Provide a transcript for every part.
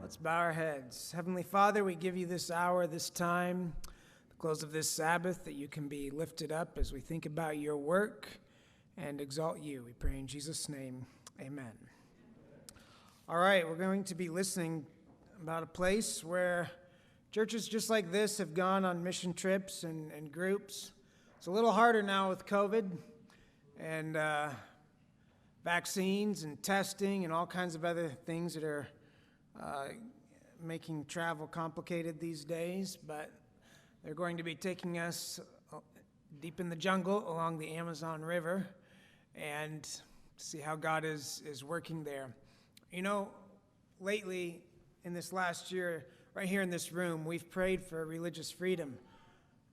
Let's bow our heads. Heavenly Father, we give you this hour, this time, the close of this Sabbath, that you can be lifted up as we think about your work and exalt you. We pray in Jesus' name, amen. All right, we're going to be listening about a place where churches just like this have gone on mission trips and groups. It's a little harder now with COVID and vaccines and testing and all kinds of other things that are making travel complicated these days, but they're going to be taking us deep in the jungle along the Amazon River and see how God is working there. You know, lately in this last year, right here in this room, we've prayed for religious freedom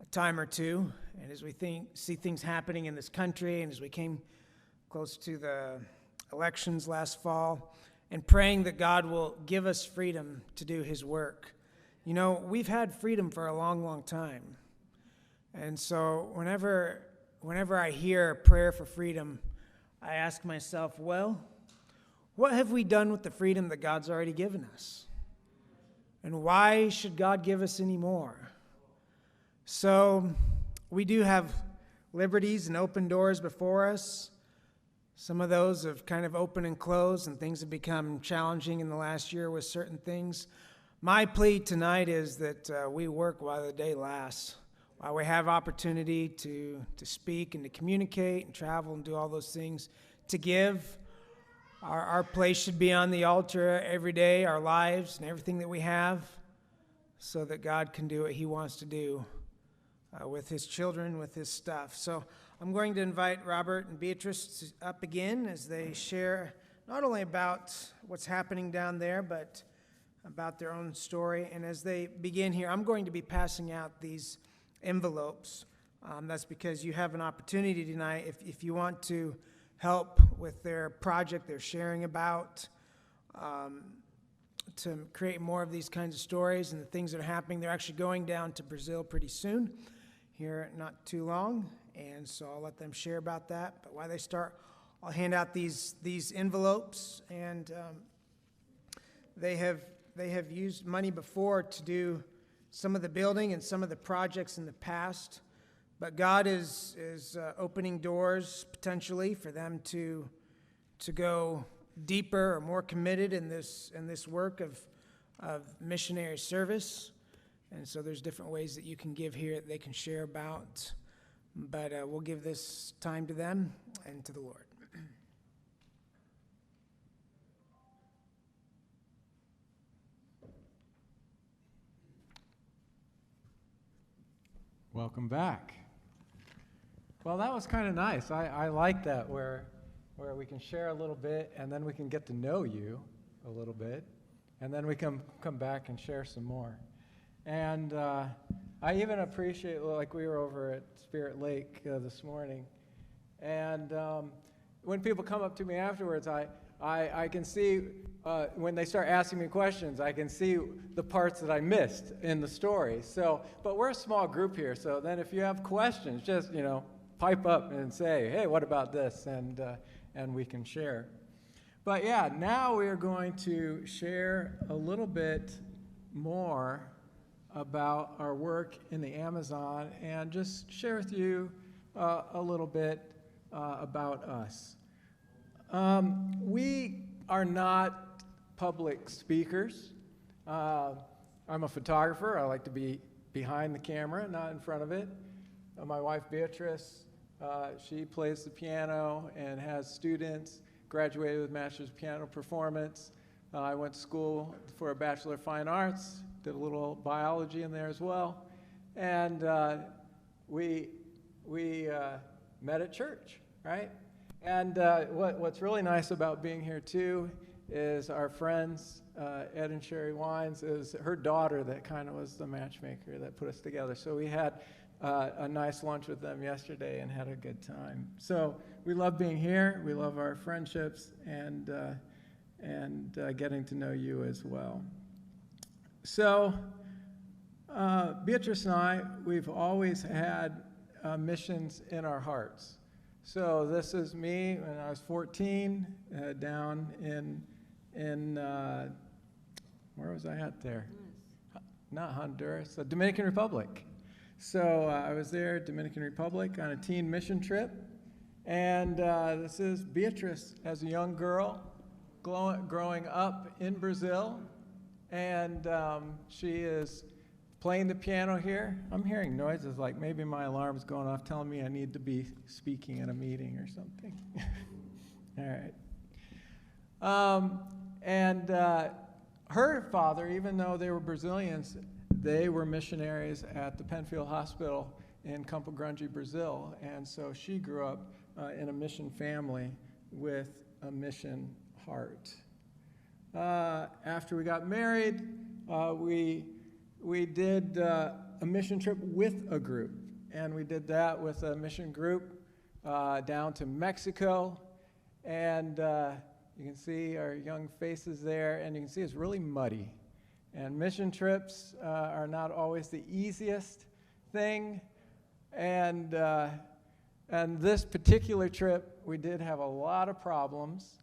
a time or two, and as we see things happening in this country, and as we came close to the elections last fall, and praying that God will give us freedom to do his work. You know, we've had freedom for a long, long time. And so whenever I hear a prayer for freedom, I ask myself, well, what have we done with the freedom that God's already given us? And why should God give us any more? So we do have liberties and open doors before us. Some of those have kind of opened and closed, and things have become challenging in the last year with certain things. My plea tonight is that we work while the day lasts, while we have opportunity to speak and to communicate and travel and do all those things, to give. Our place should be on the altar every day, our lives and everything that we have, so that God can do what he wants to do with his children, with his stuff. So I'm going to invite Robert and Beatrice up again as they share not only about what's happening down there, but about their own story. And as they begin here, I'm going to be passing out these envelopes. That's because you have an opportunity tonight, if you want to help with their project they're sharing about, to create more of these kinds of stories and the things that are happening. They're actually going down to Brazil pretty soon, here not too long. And so I'll let them share about that. But while they start, I'll hand out these envelopes. And they have used money before to do some of the building and some of the projects in the past. But God is opening doors potentially for them to go deeper or more committed in this work of missionary service. And so there's different ways that you can give here that they can share about. But we'll give this time to them and to the Lord. Welcome back. Well, that was kind of nice. I like that, where we can share a little bit, and then we can get to know you a little bit, and then we can come back and share some more. And I even appreciate, like we were over at Spirit Lake this morning, and when people come up to me afterwards, I can see, when they start asking me questions, I can see the parts that I missed in the story. So, but we're a small group here, so then if you have questions, just, pipe up and say, hey, what about this? And we can share. But yeah, now we are going to share a little bit more about our work in the Amazon and just share with you a little bit about us. We are not public speakers. I'm a photographer. I like to be behind the camera, not in front of it. My wife, Beatrice, she plays the piano and has students, graduated with Master's of Piano Performance. I went to school for a Bachelor of Fine Arts, did a little biology in there as well. And we met at church, right? And what's really nice about being here, too, is our friends, Ed and Sherry Wines, is her daughter that kind of was the matchmaker that put us together. So we had a nice lunch with them yesterday and had a good time. So we love being here. We love our friendships and getting to know you as well. So Beatrice and I, we've always had missions in our hearts. So this is me when I was 14, down in Where was I at there? Not Honduras, the Dominican Republic. So I was there, Dominican Republic, on a teen mission trip. And this is Beatrice as a young girl growing up in Brazil. And she is playing the piano here. I'm hearing noises like maybe my alarm's going off telling me I need to be speaking at a meeting or something. All right. Her father, even though they were Brazilians, they were missionaries at the Penfield Hospital in Campo Grande, Brazil. And so she grew up in a mission family with a mission heart. After we got married, we did a mission trip with a group. And we did that with a mission group down to Mexico. And you can see our young faces there, and you can see it's really muddy. And mission trips are not always the easiest thing. And this particular trip, we did have a lot of problems,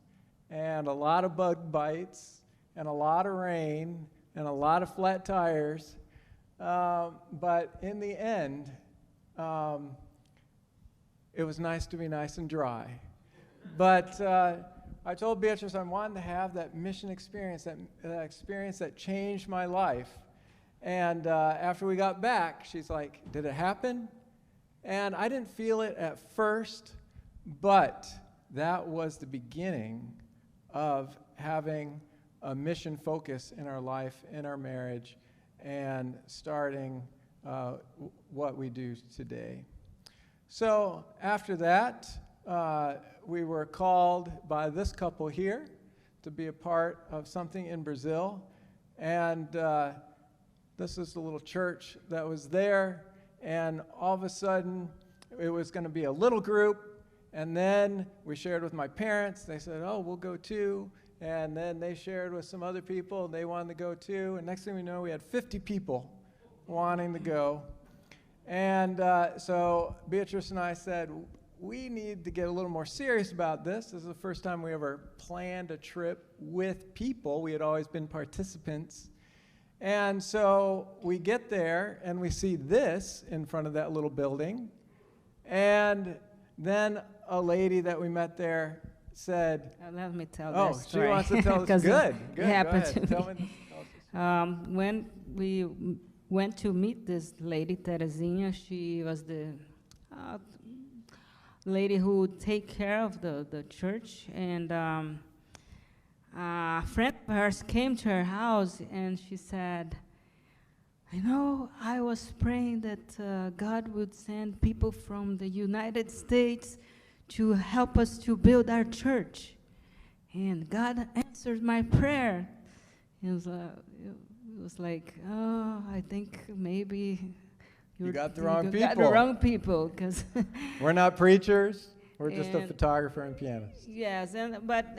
and a lot of bug bites, and a lot of rain, and a lot of flat tires. But in the end, it was nice to be nice and dry. But I told Beatrice I wanted to have that mission experience, that experience that changed my life. And after we got back, she's like, did it happen? And I didn't feel it at first, but that was the beginning of having a mission focus in our life, in our marriage, and starting what we do today. So after that, we were called by this couple here to be a part of something in Brazil. And this is the little church that was there. And all of a sudden, it was going to be a little group. And then we shared with my parents. They said, oh, we'll go too. And then they shared with some other people. And they wanted to go too. And next thing we know, we had 50 people wanting to go. And so Beatrice and I said, we need to get a little more serious about this. This is the first time we ever planned a trip with people. We had always been participants. And so we get there, and we see this in front of that little building. And then a lady that we met there said, let me tell that story. Oh, she wants to tell us. Good. It happened to me. Tell me. When we went to meet this lady, Terezinha, she was the lady who would take care of the church. And a friend of hers came to her house, and she said, I was praying that God would send people from the United States to help us to build our church. And God answered my prayer. It was like, oh, I think maybe you got the wrong people. Got the wrong people, because we're not preachers. We're just a photographer and pianist. Yes, but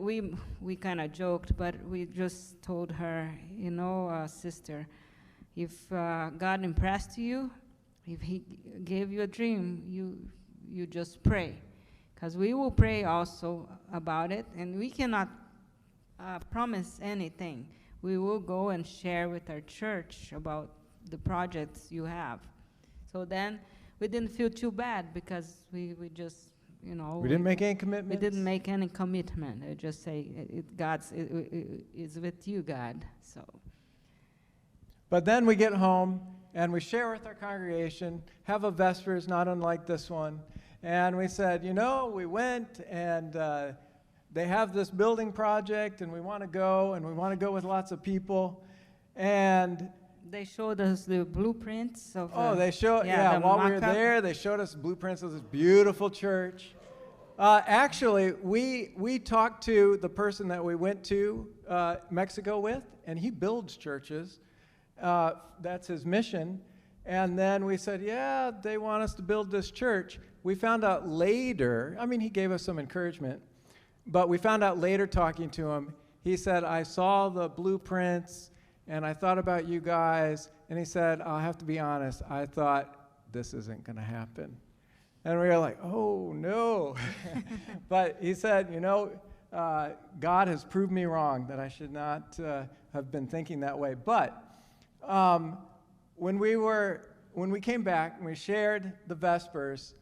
we kind of joked, but we just told her, sister, if God impressed you, if He gave you a dream, you just pray, because we will pray also about it, and we cannot promise anything. We will go and share with our church about the projects you have. So then we didn't feel too bad, because we just, we didn't make any commitments. We didn't make any commitment. I just say it's with you, God. So. But then we get home and we share with our congregation, have a Vespers not unlike this one, and we said, we went and they have this building project, and we want to go, and we want to go with lots of people, and they showed us the blueprints of. While we were there, they showed us blueprints of this beautiful church. Actually, we talked to the person that we went to Mexico with, and he builds churches. That's his mission. And then we said, yeah, they want us to build this church. We found out later, he gave us some encouragement, but we found out later talking to him, he said, I saw the blueprints, and I thought about you guys, and he said, I'll have to be honest, I thought this isn't going to happen. And we were like, oh, no. But he said, God has proved me wrong, that I should not have been thinking that way. But when we came back and we shared the Vespers,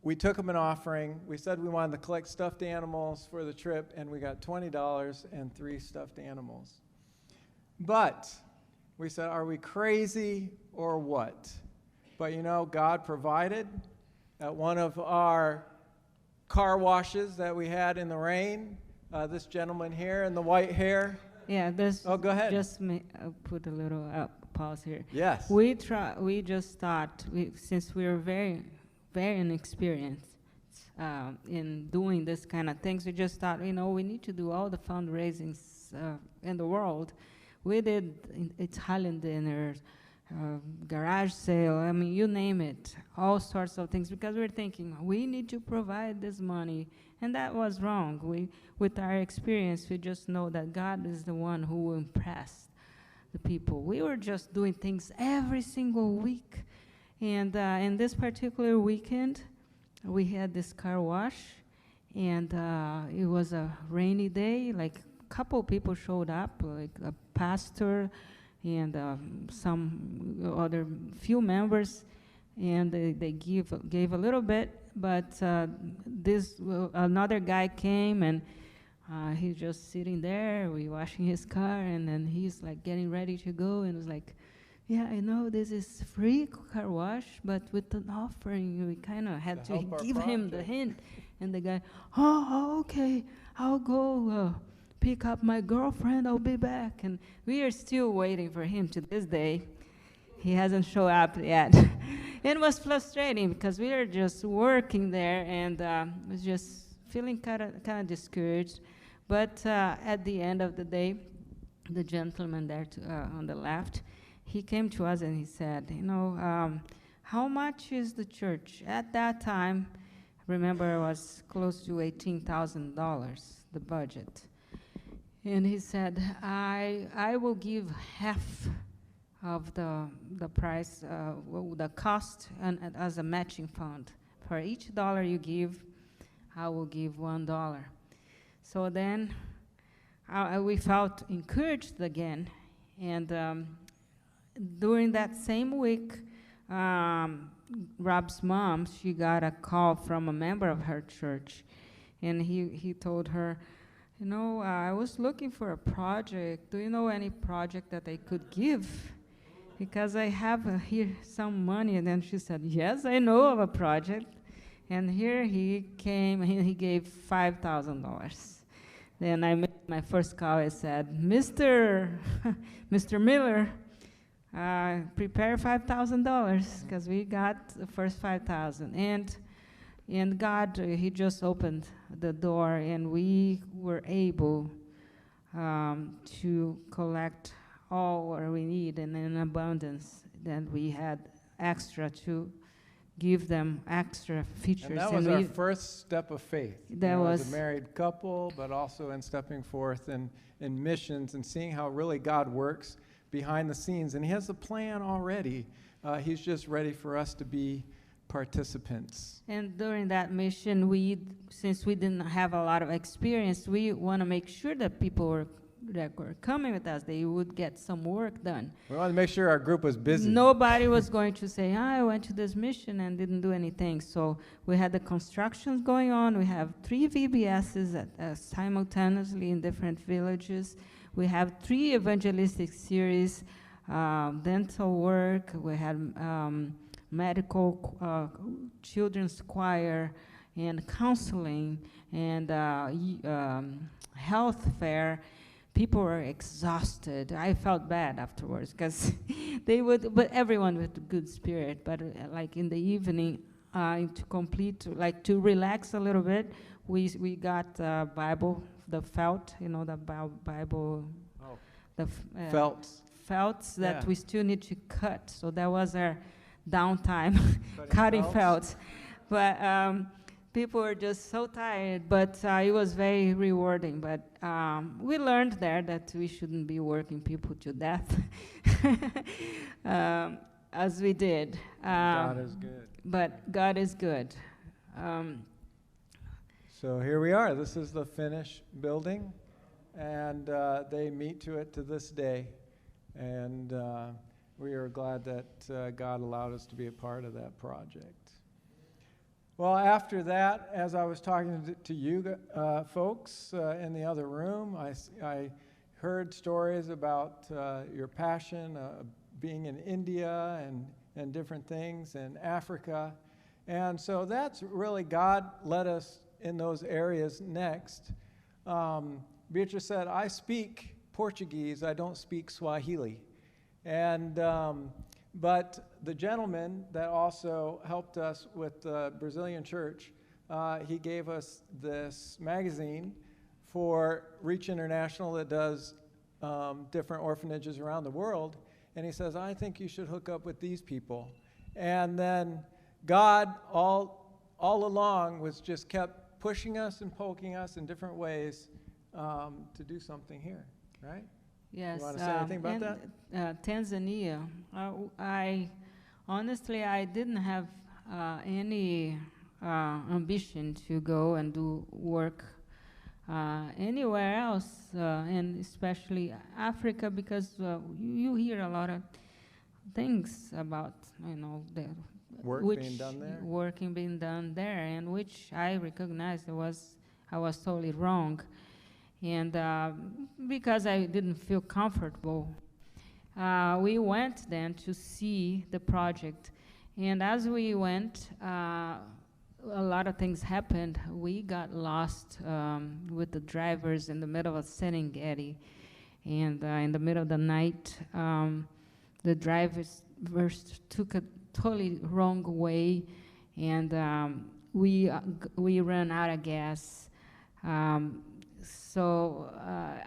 we took them an offering. We said we wanted to collect stuffed animals for the trip, and we got $20 and 3 stuffed animals. But we said, are we crazy or what? But you know, God provided at one of our car washes that we had in the rain. This gentleman here in the white hair. Yeah, this. Oh, go ahead. Just put a little pause here. Yes. We just thought, since we were very, very inexperienced in doing this kind of things, we just thought, you know, we need to do all the fundraisings in the world. We did Italian dinners, garage sale, I mean, you name it, all sorts of things, because we're thinking, we need to provide this money. And that was wrong. With our experience, we just know that God is the one who impressed the people. We were just doing things every single week. And in this particular weekend, we had this car wash, and it was a rainy day. Like, a couple people showed up, like a pastor and some other few members, and they gave a little bit. But another guy came, and he's just sitting there. We washing his car, and then he's like getting ready to go, and was like, "Yeah, I know this is free car wash, but with an offering, we kind of had to give him the hint." And the guy, "Oh, okay, I'll go pick up my girlfriend. I'll be back." And we are still waiting for him to this day. He hasn't shown up yet. It was frustrating because we were just working there, and was just feeling kind of discouraged. But at the end of the day, the gentleman there on the left, he came to us and he said, you know, how much is the church? At that time, remember, it was close to $18,000, the budget. And he said, I will give half of the price, the cost, and as a matching fund. For each dollar you give, I will give $1. So then we felt encouraged again. And during that same week, Rob's mom, she got a call from a member of her church. And he told her, you know, I was looking for a project. Do you know any project that I could give? Because I have here some money. And then she said, yes, I know of a project. And here he came, and he gave $5,000. Then I made my first call. I said, Mr. Miller, prepare $5,000, because we got the first $5,000. And God, he just opened the door, and we were able to collect all what we need, and in abundance. Then we had extra to give them extra features. And that was our first step of faith. That was as a married couple, but also in stepping forth in missions and seeing how really God works behind the scenes. And he has a plan already. He's just ready for us to be participants. And during that mission, since we didn't have a lot of experience, we want to make sure that people that were coming with us, they would get some work done. We wanted to make sure our group was busy. Nobody was going to say, I went to this mission and didn't do anything. So we had the constructions going on. We have 3 VBSs simultaneously in different villages. We have 3 evangelistic series, dental work. We had medical, children's choir, and counseling, and health fair. People were exhausted. I felt bad afterwards, because but everyone with a good spirit. But like in the evening, to relax a little bit, we got Bible, the felt, the Bible, felts that we still need to cut. So that was our downtime, cutting felts. But people were just so tired, but it was very rewarding. But we learned there that we shouldn't be working people to death, as we did. God is good. But God is good. So here we are. This is the finished building. and they meet to it to this day. And we are glad that God allowed us to be a part of that project. Well, after that, as I was talking to you folks in the other room, I heard stories about your passion being in India and different things, and Africa. And so that's really, God led us in those areas next. Beatrice said, I speak Portuguese, I don't speak Swahili. And but the gentleman that also helped us with the Brazilian church, he gave us this magazine for Reach International that does different orphanages around the world. And he says, I think you should hook up with these people. And then God all along was just kept pushing us and poking us in different ways to do something here, right? Yes. You want to say anything about that? Tanzania. I honestly, I didn't have any ambition to go and do work anywhere else, and especially Africa, because you hear a lot of things about, the Work being done there? Working being done there, and which I recognized I was totally wrong. And because I didn't feel comfortable, we went then to see the project. And as we went, a lot of things happened. We got lost with the drivers in the middle of Serengeti. And in the middle of the night, the drivers took a totally wrong way, and we ran out of gas. So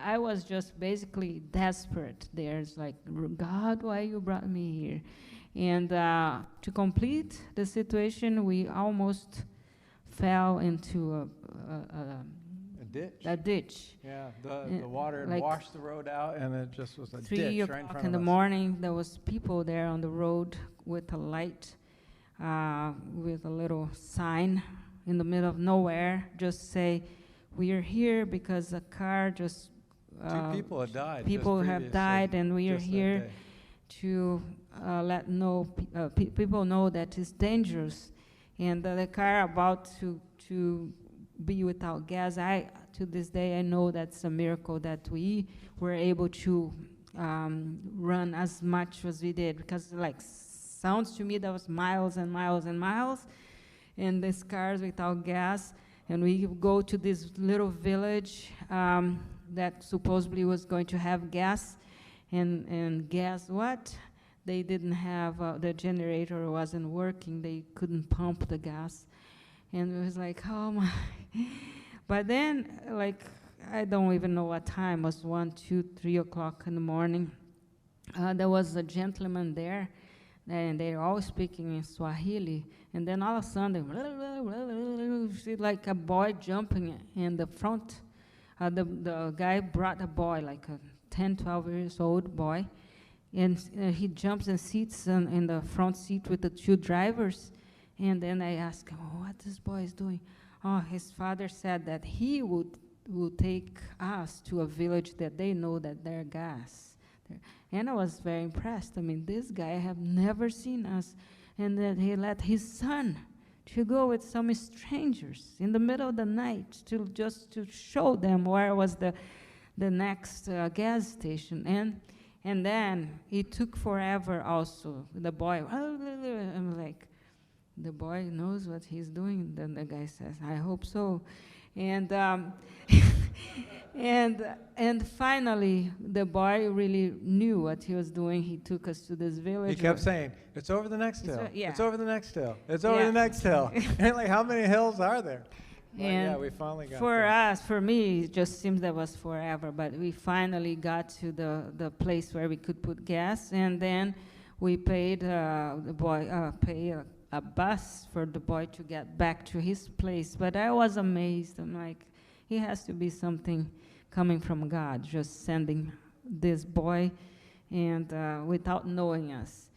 I was just basically desperate there. It's like, God, why you brought me here? And to complete the situation, we almost fell into a ditch. Yeah, the water had like washed the road out, and it just was a 3 ditch right in o'clock front in of the us. morning, there was people there on the road with a light, with a little sign in the middle of nowhere, just say, we are here because a car just... Two people had died. People have died, and we are just that here day. to let people know that it's dangerous. And the car about to be without gas, to this day, I know that's a miracle that we were able to run as much as we did, because sounds to me that was miles and miles and miles, and these cars without gas. And we go to this little village that supposedly was going to have gas, and guess what? They didn't have, the generator wasn't working. They couldn't pump the gas. And it was like, oh my. But then, I don't even know what time, it was 1, 2, 3 o'clock in the morning. There was a gentleman there, and they're all speaking in Swahili. And then all of a sudden, see like a boy jumping in the front. The guy brought a boy, like a 10, 12 years old boy. And he jumps and sits in the front seat with the two drivers. And then I asked him, what this boy is doing? Oh, his father said that he would take us to a village that they know that there's gas. And I was very impressed. I mean, this guy, I have never seen us. And then he let his son to go with some strangers in the middle of the night just to show them where was the next gas station. And then it took forever also. The boy, I'm like, the boy knows what he's doing. Then the guy says, I hope so. And and finally, the boy really knew what he was doing. He took us to this village. He kept saying, it's over the next hill. Yeah. It's over the next hill. It's over the next hill. And how many hills are there? Well, And yeah, we finally got for there. us, for me, it just seems that was forever. But we finally got to the place where we could put gas, and then we paid the boy pay a bus for the boy to get back to his place. But I was amazed. I'm like, it has to be something coming from God, just sending this boy, and without knowing us.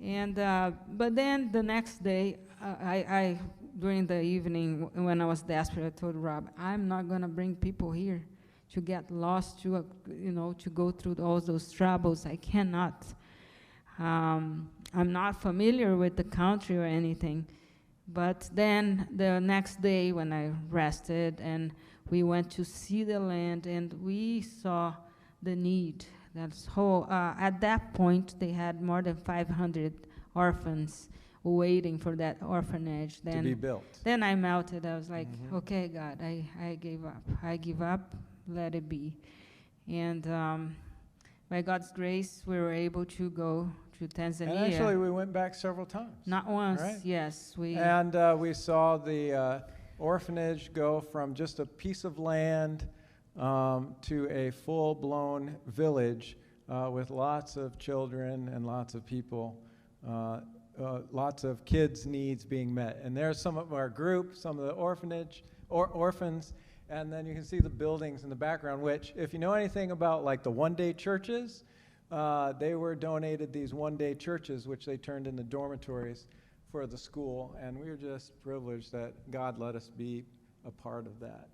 And but then the next day, I during the evening when I was desperate, I told Rob, I'm not gonna bring people here to get lost, to go through all those troubles. I cannot. I'm not familiar with the country or anything. But then the next day when I rested and we went to see the land and we saw the need. That's whole. At that point, they had more than 500 orphans waiting for that orphanage. To be built. Then I melted. I was like, okay, God, I gave up. I give up. Let it be. And by God's grace, we were able to go to Tanzania. And actually, we went back several times. Not once, right? yes. And we saw the orphanage go from just a piece of land to a full-blown village with lots of children and lots of people, lots of kids' needs being met. And there's some of our group, some of the orphans, and then you can see the buildings in the background, which, if you know anything about like the one-day churches, they were donated these one-day churches, which they turned into dormitories for the school, and we were just privileged that God let us be a part of that,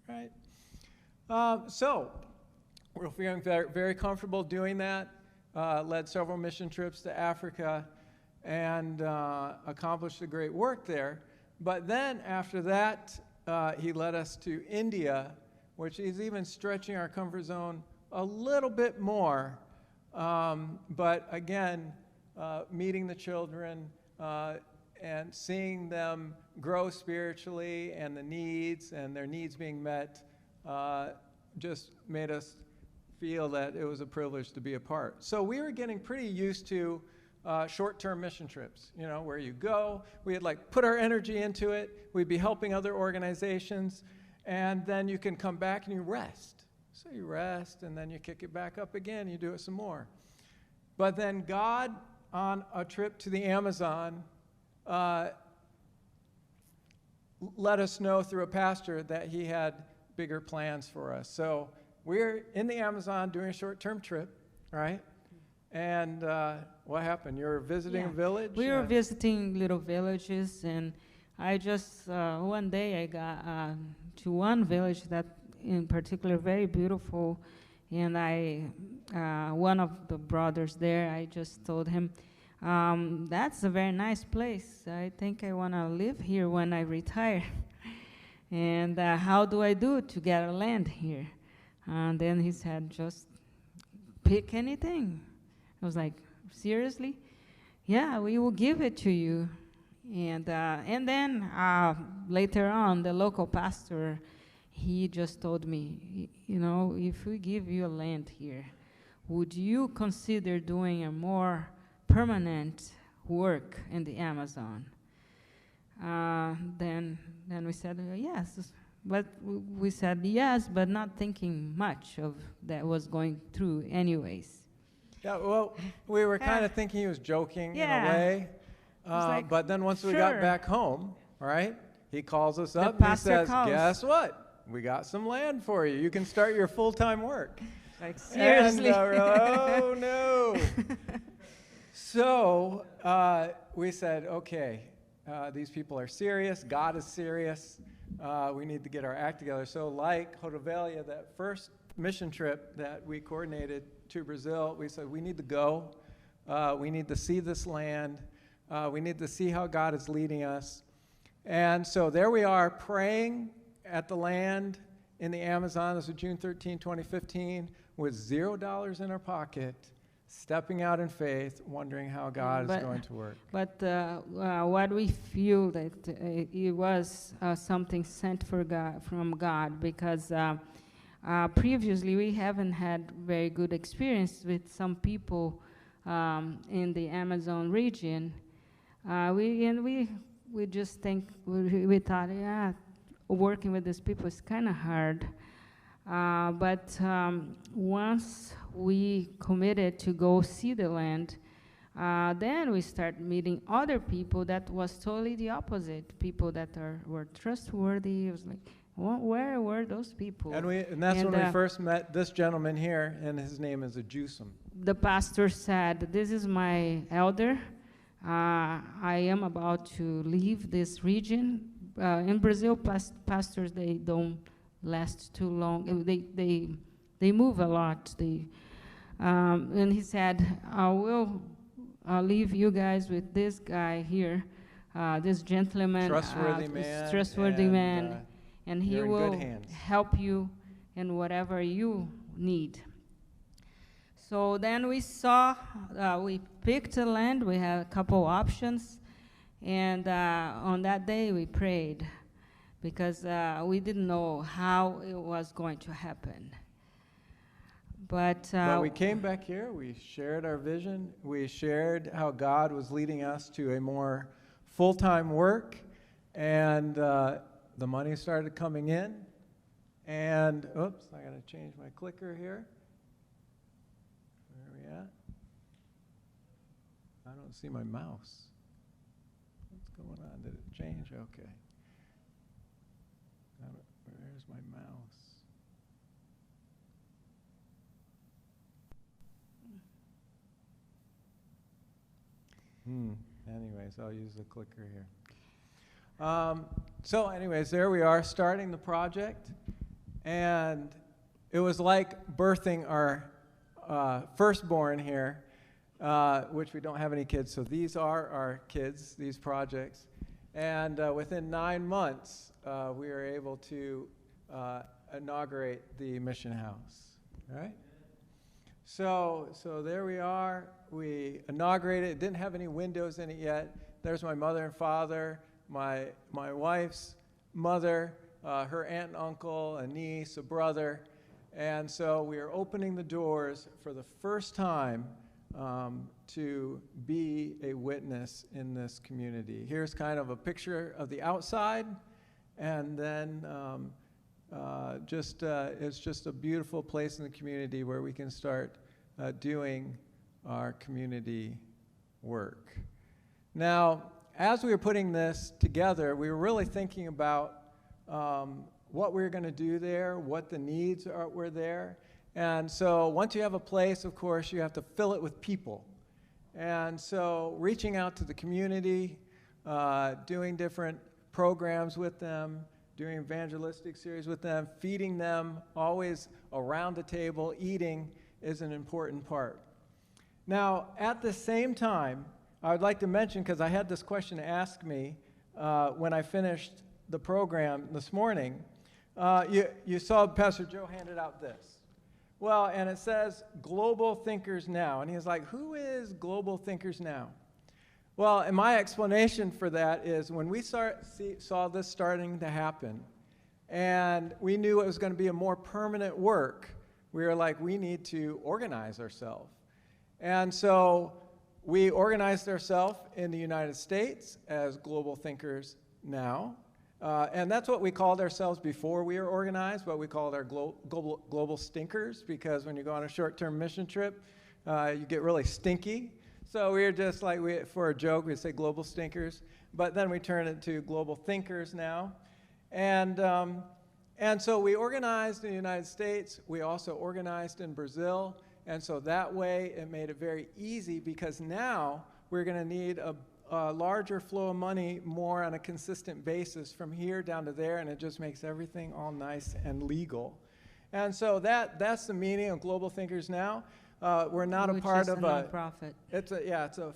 right? So we're feeling very, very comfortable doing that, led several mission trips to Africa, and accomplished a great work there. But then after that, he led us to India, which is even stretching our comfort zone a little bit more. But again, meeting the children and seeing them grow spiritually and the needs and their needs being met just made us feel that it was a privilege to be a part. So we were getting pretty used to short-term mission trips, where you go, we had like put our energy into it, we'd be helping other organizations, and then you can come back and you rest. So you rest, and then you kick it back up again, you do it some more. But then God, on a trip to the Amazon, let us know through a pastor that he had bigger plans for us. So we're in the Amazon doing a short-term trip, right? And what happened? You were visiting a village? We were visiting little villages, and I just, one day I got to one village that in particular very beautiful, and one of the brothers there, I just told him, that's a very nice place. I think I want to live here when I retire. And how do I do to get a land here? And then he said, just pick anything. I was like, seriously? Yeah, we will give it to you. And then later on, the local pastor, he just told me, if we give you a land here, would you consider doing a more permanent work in the Amazon? Then we said, yes. But we said yes, but not thinking much of that was going through anyways. Yeah, well, we were kind of thinking he was joking in a way. Like, but then once we got back home, right, he calls us up The and he says, calls. guess what? We got some land for you. You can start your full-time work. Like, seriously? And we're like, oh, no. So we said, okay, these people are serious. God is serious. We need to get our act together. So like Rodovalha, that first mission trip that we coordinated to Brazil, we said we need to go. We need to see this land. We need to see how God is leading us. And so there we are praying at the land in the Amazon. This was June 13, 2015, with $0 in our pocket, stepping out in faith, wondering how God is going to work. But what we feel that it was something sent from God, because previously we haven't had very good experience with some people in the Amazon region. We just think, we thought, yeah, working with these people is kind of hard. But once we committed to go see the land, then we start meeting other people that was totally the opposite, people that were trustworthy. It was like, where were those people? And that's when we first met this gentleman here, and his name is Ajusum. The pastor said, this is my elder. I am about to leave this region. In Brazil, pastors, they don't last too long. They move a lot. And he said, I'll leave you guys with this guy here, this gentleman, Trustworthy this man, trustworthy and, man, and he you're in good will hands. help you in whatever you need. So then we picked a land. We had a couple options, and on that day we prayed because we didn't know how it was going to happen. But we came back here, we shared our vision, we shared how God was leading us to a more full-time work, and the money started coming in, and, oops, I gotta change my clicker here. Where are we at? I don't see my mouse. What's going on? Did it change? Okay. Where's my mouse? Anyways, I'll use the clicker here. So anyways, there we are starting the project. And it was like birthing our firstborn here, which we don't have any kids. So these are our kids, these projects. And within 9 months, we were able to inaugurate the mission house. All right? So there we are. We inaugurated it. Didn't have any windows in it yet. There's my mother and father, my wife's mother, her aunt and uncle, a niece, a brother. And so we are opening the doors for the first time to be a witness in this community. Here's kind of a picture of the outside, and then it's just a beautiful place in the community where we can start doing our community work. Now, as we were putting this together, we were really thinking about what we were going to do there, what the needs were there. And so once you have a place, of course, you have to fill it with people. And so reaching out to the community, doing different programs with them, doing evangelistic series with them, feeding them, always around the table, eating is an important part. Now, at the same time, I would like to mention, because I had this question asked me when I finished the program this morning, you saw Pastor Joe handed out this. Well, and it says Global Thinkers Now. And he was like, who is Global Thinkers Now? Well, and my explanation for that is when we saw this starting to happen, and we knew it was going to be a more permanent work, we were like, we need to organize ourselves. And so we organized ourselves in the United States as Global Thinkers Now. And that's what we called ourselves before we were organized, but we called our global stinkers, because when you go on a short-term mission trip, you get really stinky. So we were just like, for a joke, we'd say global stinkers, but then we turned it to Global Thinkers Now. And so we organized in the United States. We also organized in Brazil. And so that way it made it very easy, because now we're going to need a larger flow of money more on a consistent basis from here down to there, and it just makes everything all nice and legal. And so that's the meaning of Global Thinkers Now. We're not a part of a nonprofit. It's a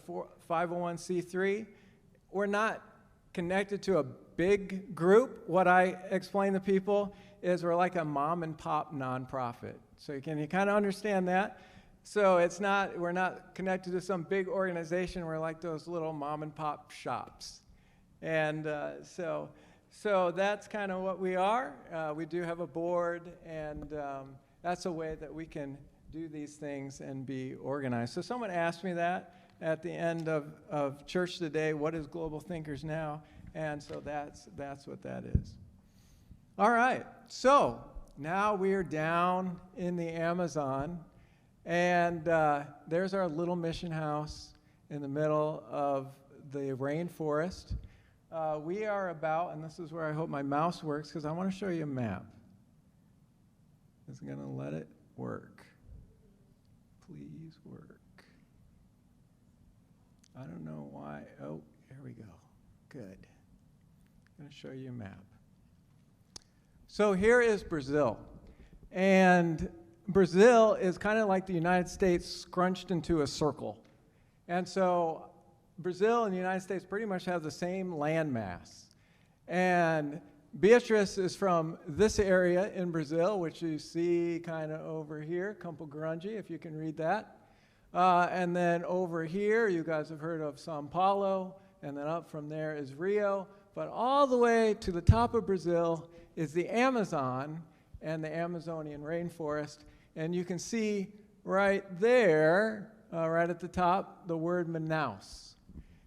501c3. We're not connected to a big group. What I explain to people is we're like a mom and pop nonprofit. So you kind of understand that? So we're not connected to some big organization. We're like those little mom and pop shops. And so that's kind of what we are. We do have a board, and that's a way that we can do these things and be organized. So someone asked me that at the end of church today, what is Global Thinkers Now? And so that's what that is. All right, so now we are down in the Amazon, and there's our little mission house in the middle of the rainforest. We are about, and this is where I hope my mouse works, because I want to show you a map. It's going to let it work. Please work. I don't know why. Oh, here we go. Good. I'm going to show you a map. So here is Brazil. And Brazil is kind of like the United States scrunched into a circle. And so Brazil and the United States pretty much have the same landmass. And Beatrice is from this area in Brazil, which you see kind of over here, Campo Grande, if you can read that. And then over here, you guys have heard of São Paulo, and then up from there is Rio. But all the way to the top of Brazil is the Amazon and the Amazonian rainforest. And you can see right there, right at the top, the word Manaus.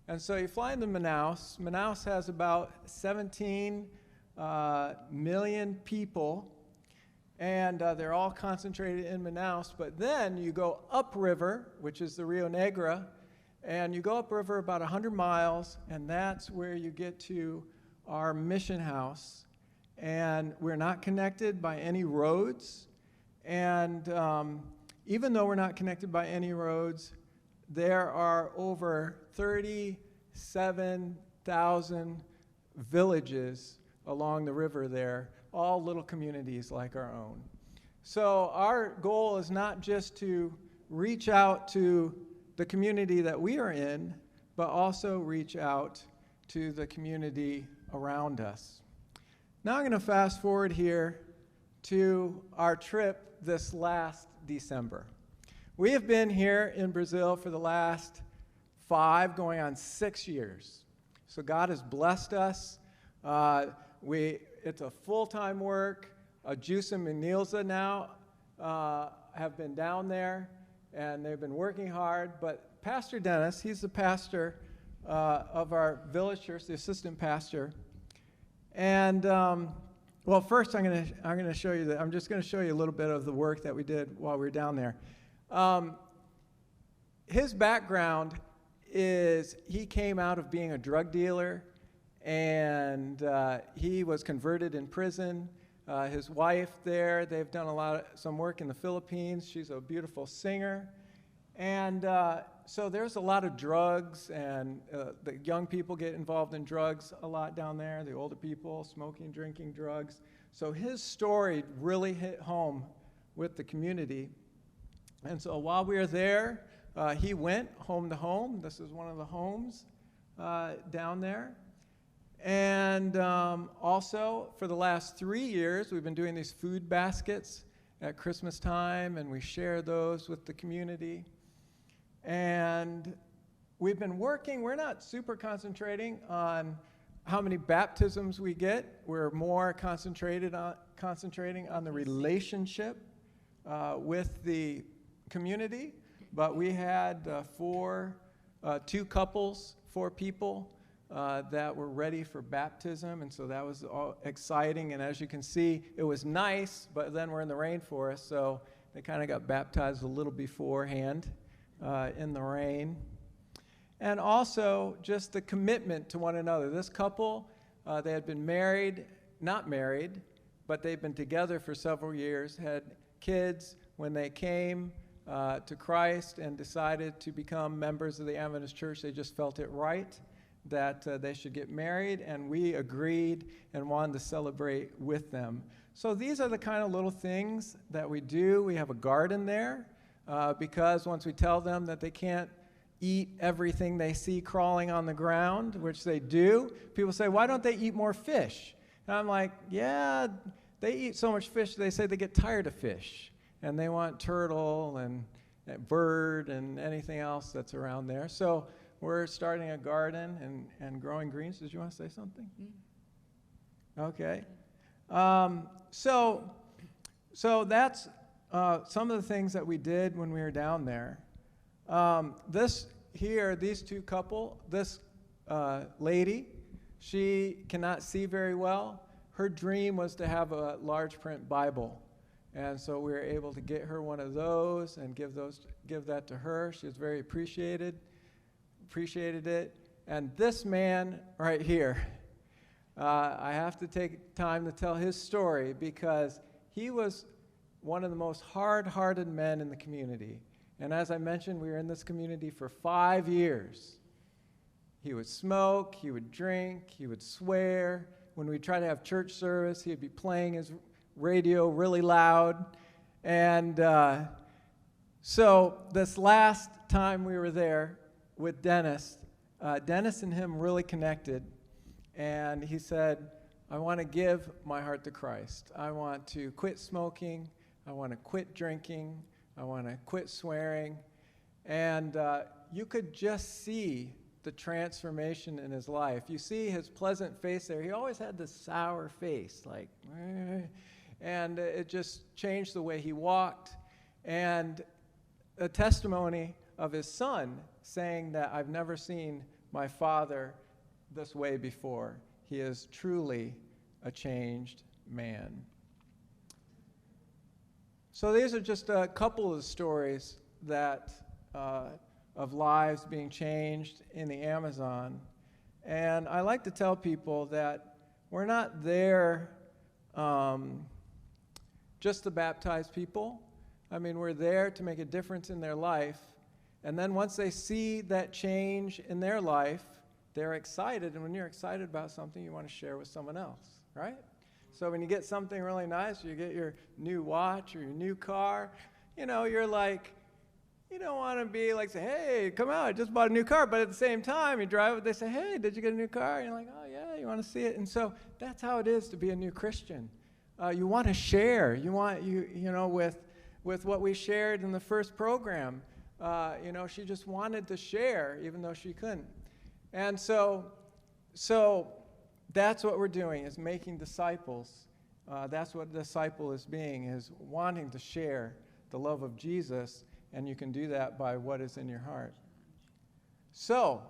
And so you fly into Manaus. Manaus has about 17 million people, and they're all concentrated in Manaus. But then you go upriver, which is the Rio Negro, and you go upriver about 100 miles, and that's where you get to our mission house. And we're not connected by any roads. And even though we're not connected by any roads, there are over 37,000 villages along the river there, all little communities like our own. So our goal is not just to reach out to the community that we are in, but also reach out to the community around us. Now I'm going to fast forward here to our trip this last December. We have been here in Brazil for the last 5, going on 6 years. So God has blessed us. It's a full-time work. Jusum and Nilza now have been down there, and they've been working hard. But Pastor Dennis, he's the pastor of our village church, the assistant pastor. And well, first I'm going to show you I'm just going to show you a little bit of the work that we did while we were down there. His background is he came out of being a drug dealer, and he was converted in prison. His wife there, they've done some work in the Philippines. She's a beautiful singer. And so there's a lot of drugs, and the young people get involved in drugs a lot down there, the older people, smoking, drinking, drugs. So his story really hit home with the community. And so while we were there, he went home to home. This is one of the homes down there. And also, for the last 3 years, we've been doing these food baskets at Christmas time, and we share those with the community. And we've been working, we're not super concentrating on how many baptisms we get. We're more concentrating on the relationship with the community. But we had 2 couples, 4 people that were ready for baptism, and so that was all exciting. And as you can see, it was nice, but then we're in the rainforest, so they kind of got baptized a little beforehand in the rain. And also just the commitment to one another. This couple, they had been not married, but they've been together for several years, had kids. When they came to Christ and decided to become members of the Adventist Church, they just felt it right that they should get married, and we agreed and wanted to celebrate with them. So these are the kind of little things that we do. We have a garden there because once we tell them that they can't eat everything they see crawling on the ground, which they do, people say, why don't they eat more fish? And I'm like, yeah, they eat so much fish, they say they get tired of fish, and they want turtle and bird and anything else that's around there. So we're starting a garden and growing greens. Did you want to say something? Okay. So that's some of the things that we did when we were down there. These 2 couple, this lady, she cannot see very well. Her dream was to have a large print Bible. And so we were able to get her one of those and give that to her. She was very appreciated it. And this man right here, I have to take time to tell his story because he was one of the most hard-hearted men in the community. And as I mentioned, we were in this community for 5 years. He would smoke, he would drink, he would swear, when we try to have church service, he'd be playing his radio really loud. And so this last time we were there with Dennis, Dennis and him really connected. And he said, I want to give my heart to Christ. I want to quit smoking. I want to quit drinking. I want to quit swearing. And you could just see the transformation in his life. You see his pleasant face there. He always had this sour face, like, and it just changed the way he walked. And a testimony of his son saying that I've never seen my father this way before. He is truly a changed man. So these are just a couple of stories that of lives being changed in the Amazon. And I like to tell people that we're not there just to baptize people. I mean, we're there to make a difference in their life. And then once they see that change in their life, they're excited. And when you're excited about something, you want to share with someone else, right? So when you get something really nice, you get your new watch or your new car, you know, you're like, you don't want to be like, say, hey, come out, I just bought a new car. But at the same time, you drive it, they say, hey, did you get a new car? And you're like, oh, yeah, you want to see it. And so that's how it is to be a new Christian. You want to share. You want, you know, with what we shared in the first program. You know, she just wanted to share, even though she couldn't. And so that's what we're doing, is making disciples. That's what a disciple is being, is wanting to share the love of Jesus. And you can do that by what is in your heart. So,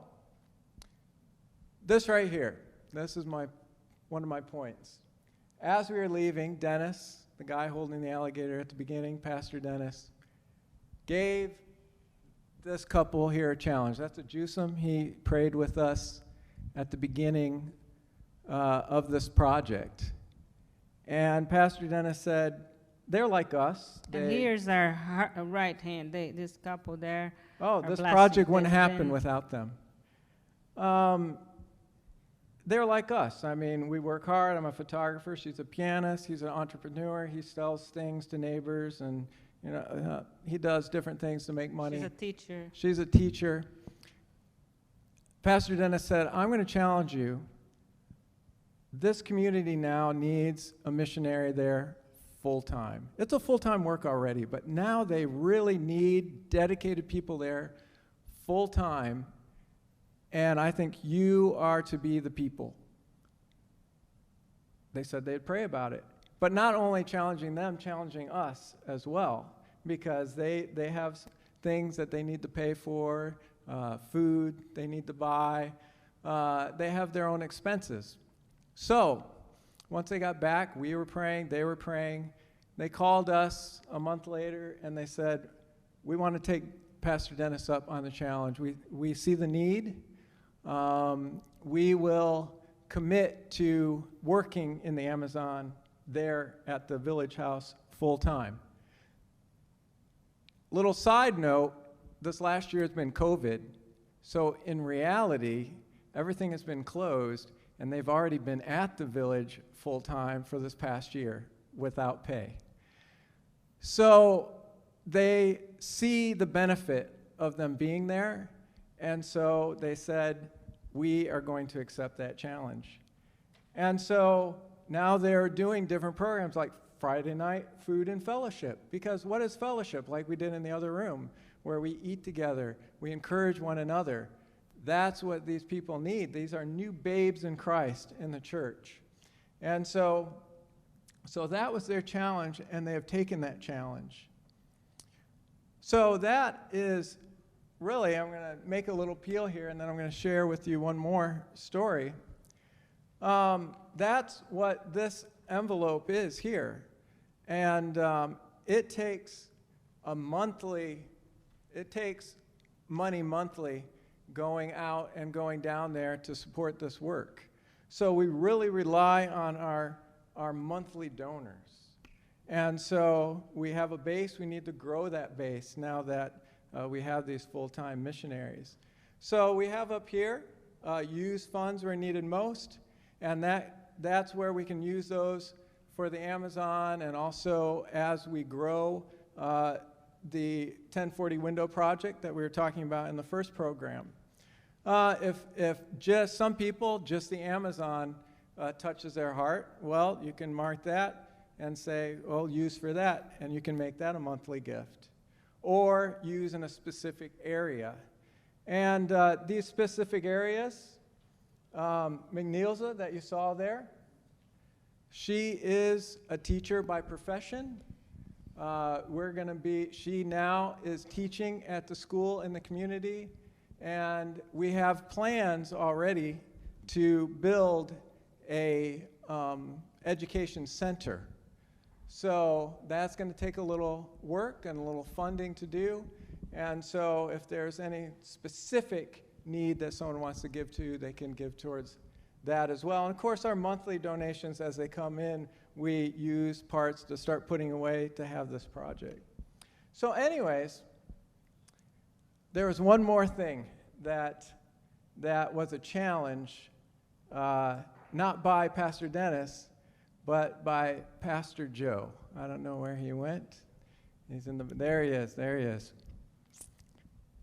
this right here, this is one of my points. As we were leaving, Dennis, the guy holding the alligator at the beginning, Pastor Dennis, gave this couple here a challenge. That's a Jusum. He prayed with us at the beginning of this project. And Pastor Dennis said, they're like us. And here's our right hand. This couple there. Oh, this project wouldn't happen without them. They're like us. I mean, we work hard. I'm a photographer. She's a pianist. He's an entrepreneur. He sells things to neighbors, and you know, he does different things to make money. She's a teacher. She's a teacher. Pastor Dennis said, I'm going to challenge you. This community now needs a missionary there full-time. It's a full-time work already, but now they really need dedicated people there full-time, and I think you are to be the people. They said they'd pray about it. But not only challenging them, challenging us as well, because they have things that they need to pay for, food they need to buy. They have their own expenses. So, once they got back, we were praying, they were praying. They called us a month later, and they said, we want to take Pastor Dennis up on the challenge. We see the need. We will commit to working in the Amazon there at the Village House full time. Little side note, this last year has been COVID, so in reality, everything has been closed, and they've already been at the village full time for this past year without pay. So they see the benefit of them being there, and so they said, we are going to accept that challenge. And so now they're doing different programs like Friday night food and fellowship, because what is fellowship? Like we did in the other room, where we eat together, we encourage one another. That's what these people need. These are new babes in Christ in the church. And so that was their challenge, and they have taken that challenge. So that is really, I'm going to make a little peel here, and then I'm going to share with you one more story. That's what this envelope is here. And it takes money monthly going out and going down there to support this work. So we really rely on our monthly donors. And so we have a base. We need to grow that base now that we have these full-time missionaries. So we have up here, use funds where needed most, and that that's where we can use those for the Amazon, and also as we grow the 1040 window project that we were talking about in the first program. If just some people, just the Amazon touches their heart, well, you can mark that and say, well, use for that, and you can make that a monthly gift. Or use in a specific area. And these specific areas, McNeilsa that you saw there, she is a teacher by profession. She now is teaching at the school in the community, and we have plans already to build a education center. So that's going to take a little work and a little funding to do. And so if there's any specific need that someone wants to give to, they can give towards that as well. And of course, our monthly donations, as they come in, we use parts to start putting away to have this project. So anyways, there was one more thing that was a challenge, not by Pastor Dennis, but by Pastor Joe. I don't know where he went. There he is.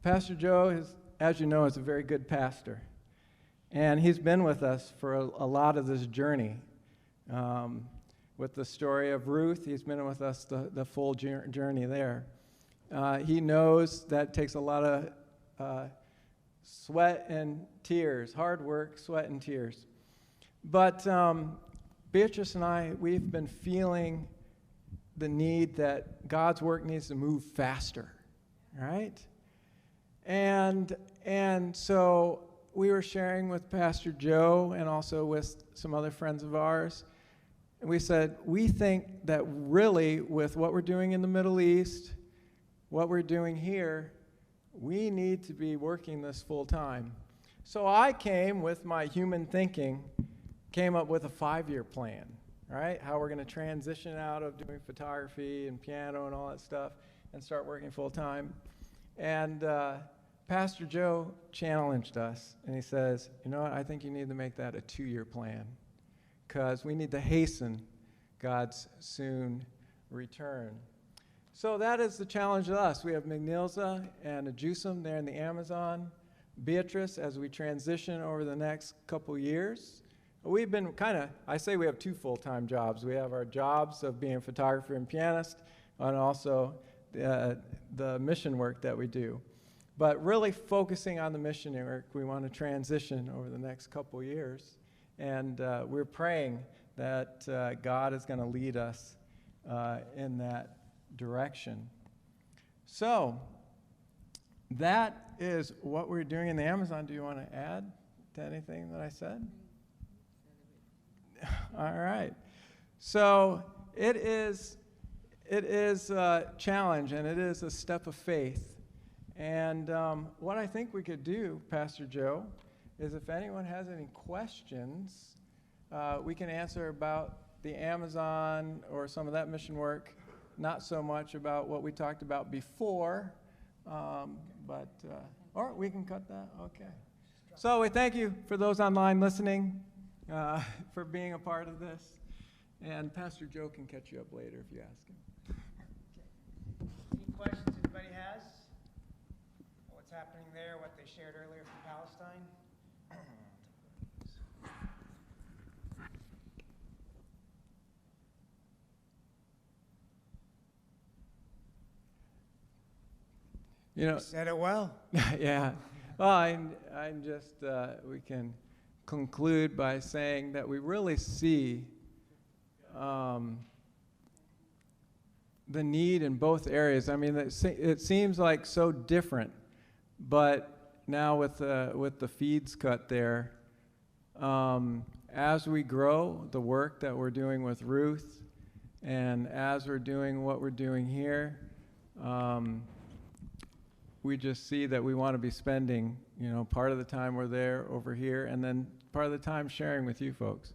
Pastor Joe, as you know, is a very good pastor. And he's been with us for a lot of this journey. With the story of Ruth, he's been with us the full journey there. He knows that takes a lot of sweat and tears, hard work, sweat and tears. But Beatrice and I, we've been feeling the need that God's work needs to move faster, right? And so we were sharing with Pastor Joe and also with some other friends of ours, and we said, we think that really with what we're doing in the Middle East, what we're doing here, we need to be working this full time. So I came with my human thinking, came up with a 5-year plan, right? How we're going to transition out of doing photography and piano and all that stuff and start working full time. And Pastor Joe challenged us, and he says, you know what, I think you need to make that a 2-year plan, because we need to hasten God's soon return. So that is the challenge of us. We have McNeilsa and Ajusum there in the Amazon. Beatrice, as we transition over the next couple years. We've been I say we have 2 full-time jobs. We have our jobs of being a photographer and pianist, and also the mission work that we do. But really focusing on the mission work, we want to transition over the next couple years. And we're praying that God is going to lead us in that direction. So that is what we're doing in the Amazon. Do you want to add to anything that I said? All right. So it is a challenge, and it is a step of faith. And what I think we could do, Pastor Joe, is if anyone has any questions, we can answer about the Amazon or some of that mission work, not so much about what we talked about before, or we can cut that, okay. So we thank you for those online listening, for being a part of this, and Pastor Joe can catch you up later if you ask him. Any questions anybody has? What's happening there, what they shared earlier from Palestine? You know, You said it well. yeah. Well, I'm just, we can conclude by saying that we really see the need in both areas. I mean, it seems like so different, but now with the feeds cut there, as we grow the work that we're doing with Ruth, and as we're doing what we're doing here, we just see that we want to be spending, part of the time we're there over here, and then part of the time sharing with you folks.